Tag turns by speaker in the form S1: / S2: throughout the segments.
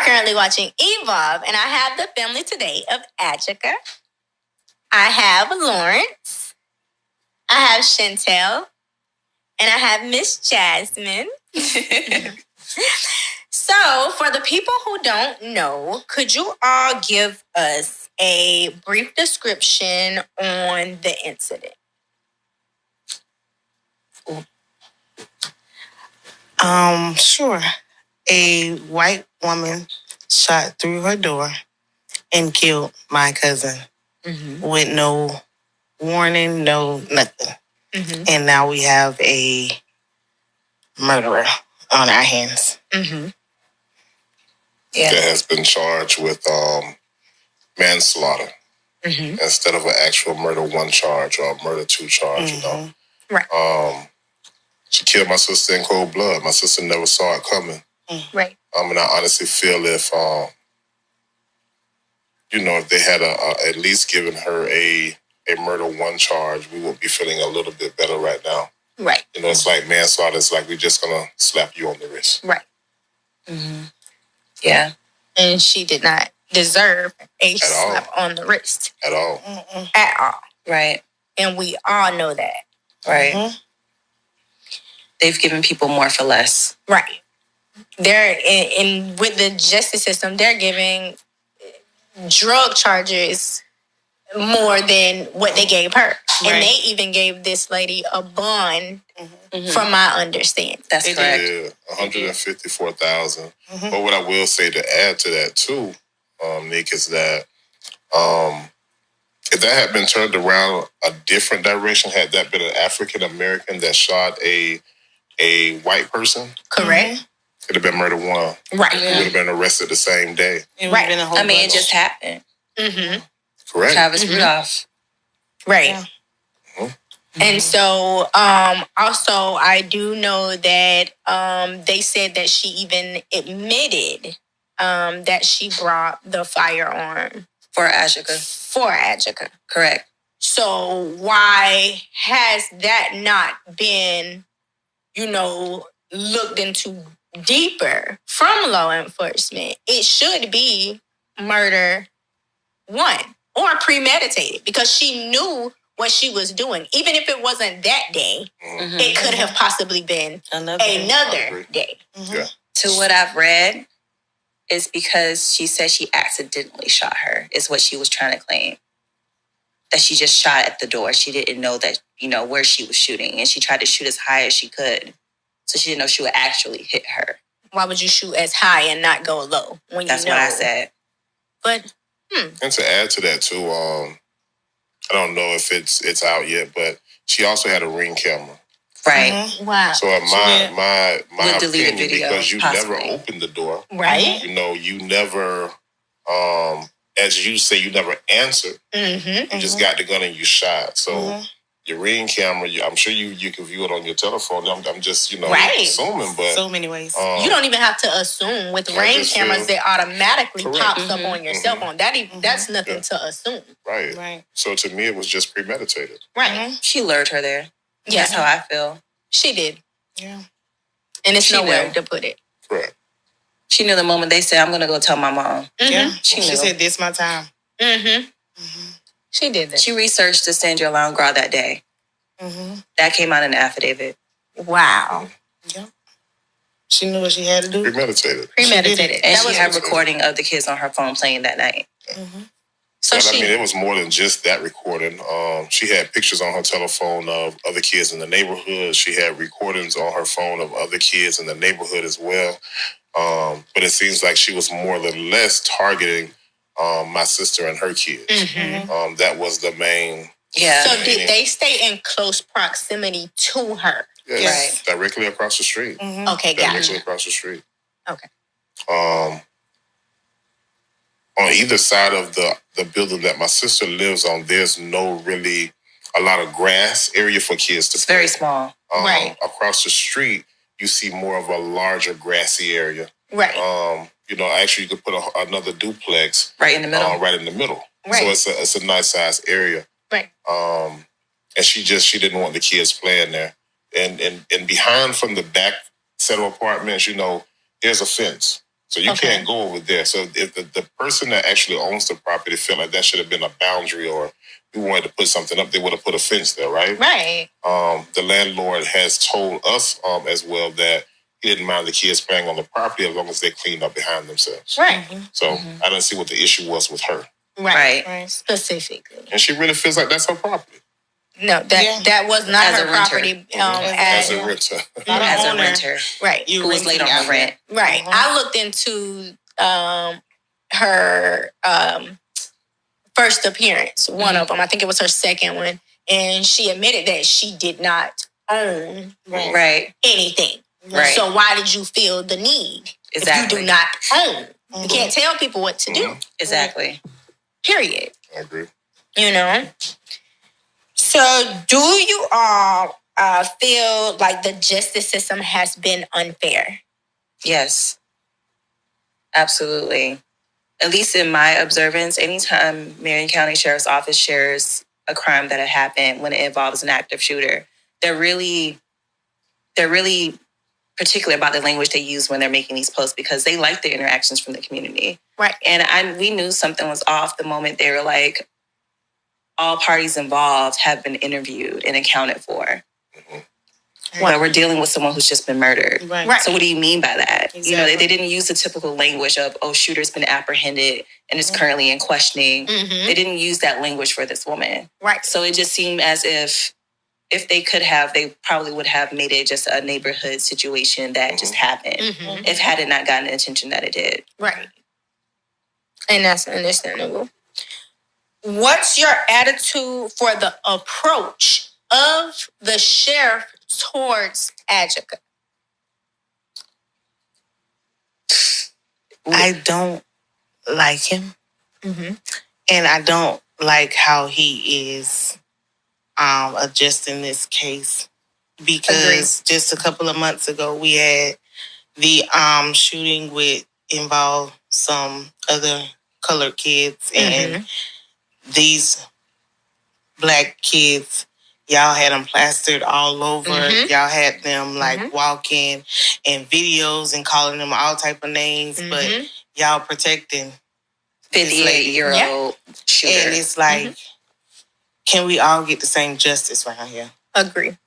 S1: currently watching Evolve, and I have the family today of Adjika. I have Lawrence. I have Chantel. And I have Miss Jasmine. So, for the people who don't know, could you all give us a brief description on the incident?
S2: Sure. A white woman shot through her door and killed my cousin with no warning, no nothing. And now we have a murderer on our hands.
S3: Yeah. That has been charged with manslaughter instead of an actual murder one charge or a murder two charge, you know.
S1: Right.
S3: She killed my sister in cold blood. My sister never saw it coming.
S1: Right.
S3: And I honestly feel if, if they had at least given her a murder one charge, we would be feeling a little bit better right now.
S1: Right.
S3: You know, it's like manslaughter. It's like we're just going to slap you on the wrist.
S1: Right.
S4: Yeah.
S1: And she did not deserve a slap on the wrist.
S3: At all.
S1: At all.
S4: Right.
S1: And we all know that.
S4: Right. They've given people more for less.
S1: Right. They're in with the justice system, they're giving drug charges more than what they gave her. Right. And they even gave this lady a bond, from my understanding.
S4: That's correct.
S3: Yeah, $154,000. But what I will say to add to that too, Nick, is that if that had been turned around a different direction, had that been an African American that shot a white person,
S1: correct,
S3: it'd have been murder one.
S1: Right.
S3: It would have been arrested the same day.
S1: Right.
S4: It just happened.
S3: Correct.
S4: Travis Rudolph.
S1: Right. Yeah. And so, also, I do know that they said that she even admitted that she brought the firearm
S4: for Adjika. Correct.
S1: So why has that not been, looked into deeper from law enforcement? It should be murder one or premeditated, because she knew what she was doing. Even if it wasn't that day, it could have possibly been another day.
S3: Yeah.
S4: To what I've read, is because she said she accidentally shot her, is what she was trying to claim. That she just shot at the door. She didn't know that, where she was shooting. And she tried to shoot as high as she could. So she didn't know she would actually hit her.
S1: Why would you shoot as high and not go low?
S4: That's what I said.
S1: But,
S3: And to add to that too, I don't know if it's out yet, but she also had a Ring camera.
S4: Right.
S1: Wow.
S3: So my opinion,
S4: video,
S3: because you
S4: possibly.
S3: never opened the door.
S1: Right.
S3: You never, as you say, you never answered. You just got the gun and you shot. So your Ring camera, I'm sure you can view it on your telephone. I'm just, assuming. But
S2: so many ways.
S1: You don't even have to assume. With Ring cameras, they automatically pops up on your cell phone. That's nothing to assume.
S3: Right. So to me, it was just premeditated.
S1: Right.
S4: She lured her there.
S1: Yeah.
S4: That's how I feel.
S1: She did.
S2: Yeah.
S1: And it's nowhere to put it.
S3: Correct.
S4: She knew the moment they said, I'm going to go tell my mom.
S2: Yeah.
S4: She
S2: said, this my time.
S1: She did that.
S4: She researched the Sandra Langras that day. That came out in the affidavit.
S1: Wow.
S2: Yeah. She knew what she had to do.
S3: Premeditated.
S4: And she had recording of the kids on her phone playing that night.
S1: So
S3: it was more than just that recording. She had pictures on her telephone of other kids in the neighborhood. She had recordings on her phone of other kids in the neighborhood as well. But it seems like she was more or less targeting my sister and her kids. That was the main.
S4: Yeah.
S1: So did they stay in close proximity to her?
S3: Yes. Right. Directly across the street.
S1: Okay, got it.
S3: Directly across the street.
S1: Okay.
S3: On either side of the building that my sister lives on, there's no really a lot of grass area for kids to play.
S4: Very small.
S1: Right.
S3: Across the street, you see more of a larger grassy area.
S1: Right.
S3: Actually, you could put another duplex
S4: right in the middle.
S3: Right in the middle.
S1: Right.
S3: So it's a nice size area.
S1: Right.
S3: And she didn't want the kids playing there. And behind from the back set of apartments, there's a fence. So you can't go over there. So if the person that actually owns the property felt like that should have been a boundary, or we wanted to put something up, they would have put a fence there, right?
S1: Right.
S3: The landlord has told us as well that he didn't mind the kids playing on the property as long as they cleaned up behind themselves.
S1: Right.
S3: So I didn't see what the issue was with her.
S1: Right. Specifically.
S3: And she really feels like that's her property.
S1: No, that was not
S4: As
S1: her
S4: a renter.
S1: property.
S3: As a renter.
S4: As a renter.
S1: Right.
S4: Who was late on her rent.
S1: Right. I looked into her first appearance, one of them. I think it was her second one. And she admitted that she did not own anything.
S4: Right.
S1: So why did you feel the need if you do not own? You can't tell people what to do.
S4: Exactly.
S1: Period.
S3: I agree.
S1: You know? So do you all feel like the justice system has been unfair?
S4: Yes. Absolutely. At least in my observance, anytime Marion County Sheriff's Office shares a crime that had happened when it involves an active shooter, they're really particular about the language they use when they're making these posts because they like the interactions from the community.
S1: Right.
S4: And we knew something was off the moment they were like, all parties involved have been interviewed and accounted for. Well, we're dealing with someone who's just been murdered.
S1: Right.
S4: So what do you mean by that?
S2: Exactly.
S4: You know, they didn't use the typical language of, shooter's been apprehended and is currently in questioning. They didn't use that language for this woman.
S1: Right.
S4: So it just seemed as if they could have, they probably would have made it just a neighborhood situation that just happened. If had it not gotten the attention that it did.
S1: Right. And that's understandable. What's your attitude for the approach of the sheriff towards Adjika?
S2: I don't like him. And I don't like how he is adjusting this case. Because just a couple of months ago, we had the shooting involved some other colored kids. And these black kids, y'all had them plastered all over. Y'all had them like walking and videos and calling them all type of names. But y'all protecting
S4: 58-year-old shooter.
S2: And it's like, can we all get the same justice around here?
S1: Agree.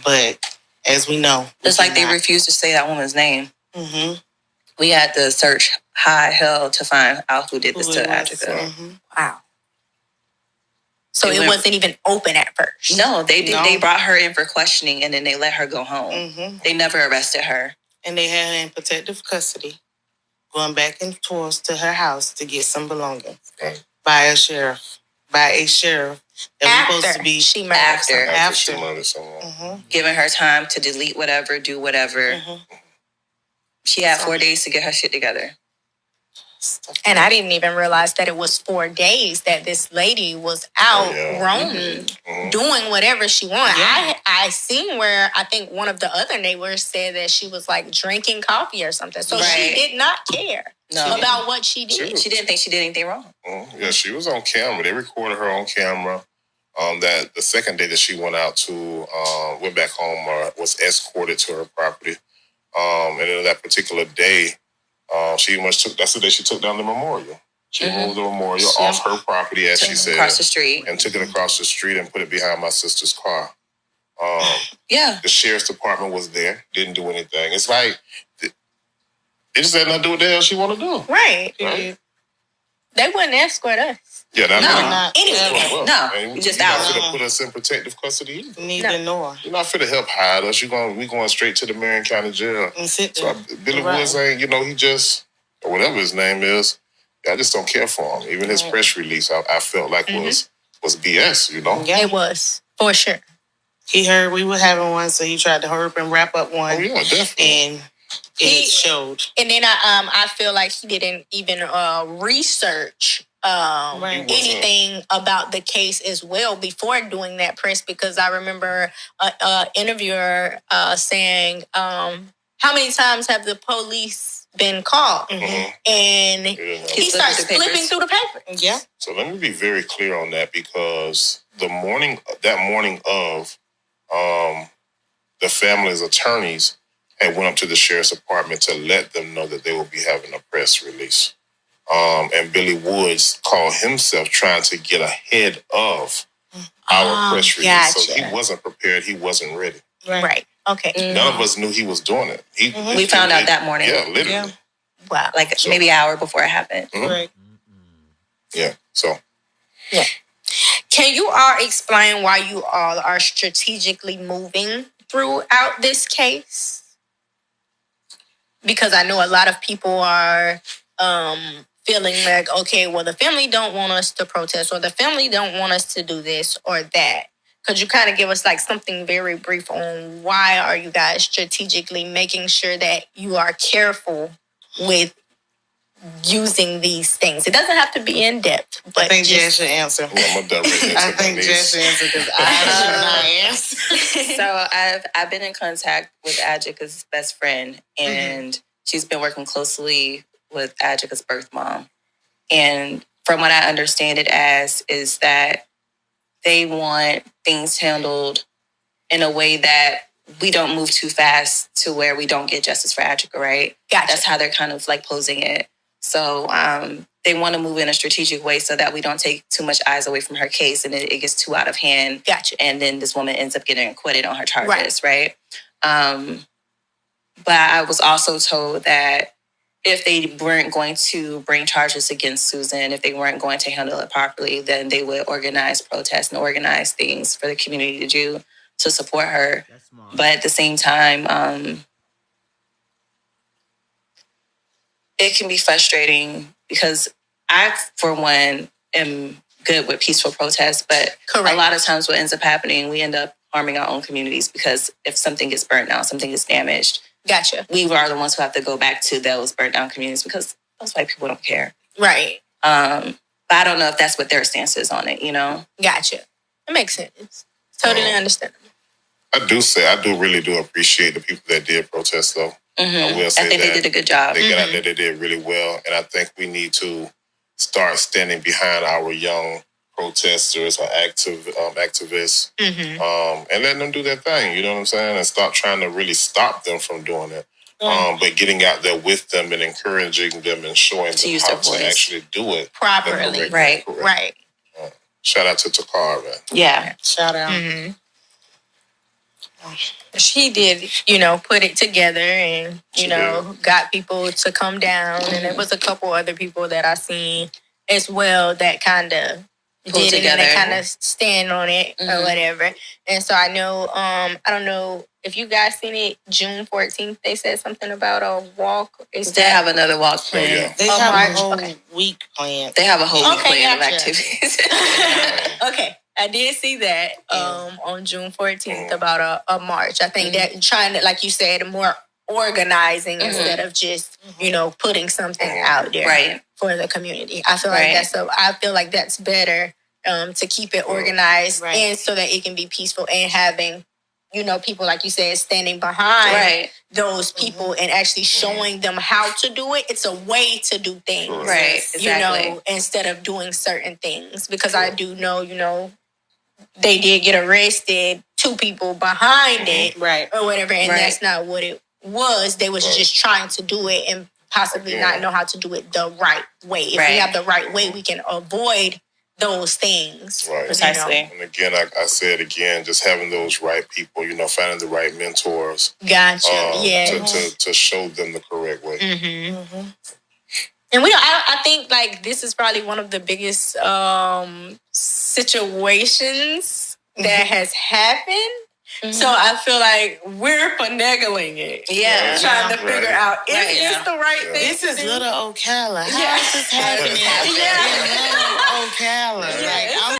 S2: But as we know,
S4: it's like they refused to say that woman's name. We had to search high hell to find out who did this to Adjika.
S1: Wow. So it wasn't even open at first.
S4: No, they did. No. They brought her in for questioning and then they let her go home. They never arrested her.
S2: And they had her in protective custody, going back and forth to her house to get some belongings by a sheriff. That was supposed to be
S3: after she murdered someone.
S4: Giving her time to delete whatever, do whatever. She had 4 days to get her shit together.
S1: And I didn't even realize that it was 4 days that this lady was out roaming, doing whatever she wanted. I seen where I think one of the other neighbors said that she was like drinking coffee or something. So she did not care about what she did.
S4: She didn't think she did anything wrong.
S3: Yeah, she was on camera. They recorded her on camera. That the second day that she went out went back home or was escorted to her property. And then that particular day, that's the day she took down the memorial. She moved the memorial off her property, as she said,
S4: across the street,
S3: and took it across the street and put it behind my sister's car. The sheriff's department was there, didn't do anything. It's like they just had nothing to do what the hell she want to do.
S1: Right. They wouldn't escort us.
S3: Yeah,
S1: not
S3: anyway.
S4: No,
S3: you
S4: just
S3: not
S4: out.
S3: finna put us in protective custody either.
S2: Neither nor.
S3: You're not finna help hide us. We going straight to the Marion County Jail.
S2: And sit there.
S3: So Billy Woods ain't, he just, or whatever his name is, I just don't care for him. Even his press release, I felt like was BS,
S1: Yeah, it was, for sure.
S2: He heard we were having one, so he tried to hurry up and wrap up one.
S3: Oh, yeah, definitely.
S2: And it showed.
S1: And then I feel like he didn't even research anything about the case as well before doing that press, because I remember an interviewer saying, how many times have the police been called? And he starts flipping through the paper.
S2: Yeah.
S3: So let me be very clear on that, because that morning of the family's attorneys had went up to the sheriff's department to let them know that they will be having a press release. And Billy Woods called himself trying to get ahead of our press release.
S1: Gotcha.
S3: So he wasn't prepared. He wasn't ready.
S1: Right. Okay.
S3: None of us knew he was doing it.
S4: We found out that morning.
S3: Yeah, literally.
S2: Yeah.
S1: Wow.
S4: Like maybe an hour before it happened.
S2: Right.
S3: Yeah. So.
S1: Yeah. Can you all explain why you all are strategically moving throughout this case? Because I know a lot of people are feeling like, okay, well, the family don't want us to protest, or the family don't want us to do this or that. Could you kind of give us like something very brief on why are you guys strategically making sure that you are careful with using these things? It doesn't have to be in depth, but
S2: I think Jess should answer.
S3: Well, I'm gonna direct it
S2: I
S3: to
S2: think
S3: my
S2: Jess should
S3: niece.
S2: answer because I should not answer.
S4: So I've been in contact with Adjika's best friend, and she's been working closely with Adjika's birth mom. And from what I understand it as is that they want things handled in a way that we don't move too fast to where we don't get justice for Adjika, right?
S1: Gotcha.
S4: That's how they're kind of like posing it. So they want to move in a strategic way so that we don't take too much eyes away from her case and it gets too out of hand.
S1: Gotcha.
S4: And then this woman ends up getting acquitted on her charges, right? But I was also told that if they weren't going to bring charges against Susan, if they weren't going to handle it properly, then they would organize protests and organize things for the community to do to support her. But at the same time, it can be frustrating because I, for one, am good with peaceful protests, but
S1: Correct.
S4: A lot of times what ends up happening, we end up harming our own communities because if something gets burnt down, something gets damaged,
S1: Gotcha.
S4: we are the ones who have to go back to those burnt down communities because those white people don't care.
S1: Right.
S4: But I don't know if that's what their stance is on it, you know?
S1: Gotcha. It makes sense. Totally understandable.
S3: I really do appreciate the people that did protest, though. I will say
S4: I think they did a good job.
S3: They got out there, they did really well. And I think we need to start standing behind our young protesters or activists and letting them do their thing, you know what I'm saying? And stop trying to really stop them from doing it. But getting out there with them and encouraging them and showing them how to actually do it
S1: properly. Right.
S3: Shout out to Takara, man.
S4: Yeah.
S2: Shout out.
S1: She did, put it together and, got people to come down. And there was a couple other people that I seen as well that kind of did it and they kind of stand on it or whatever. And so I know, I don't know if you guys seen it, June 14th, they said something about a walk.
S4: They have another walk planned.
S3: Yeah.
S2: They have a whole week planned.
S4: They have a whole week planned of activities.
S1: Okay. I did see that on June 14th about a march. I think that trying to, like you said, more organizing instead of just, putting something out there for the community. I feel like that's better to keep it organized and so that it can be peaceful and having, people, like you said, standing behind those people and actually showing them how to do it. It's a way to do things.
S4: Right, exactly.
S1: Instead of doing certain things. Because I do know, they did get arrested, 2 people behind it or whatever, and that's not what it was. They was just trying to do it and possibly not know how to do it the right way. If we have the right way, we can avoid those things.
S3: Right.
S4: Precisely.
S3: And again, I said again, just having those right people, finding the right mentors.
S1: Gotcha.
S3: To show them the correct way.
S1: And I think like this is probably one of the biggest situations that has happened. So I feel like we're finagling it.
S4: Yeah.
S1: Trying to figure out if it's the right thing.
S2: This is little Ocala. How is this happening?
S1: Yeah.
S2: In little Ocala. Like, I'm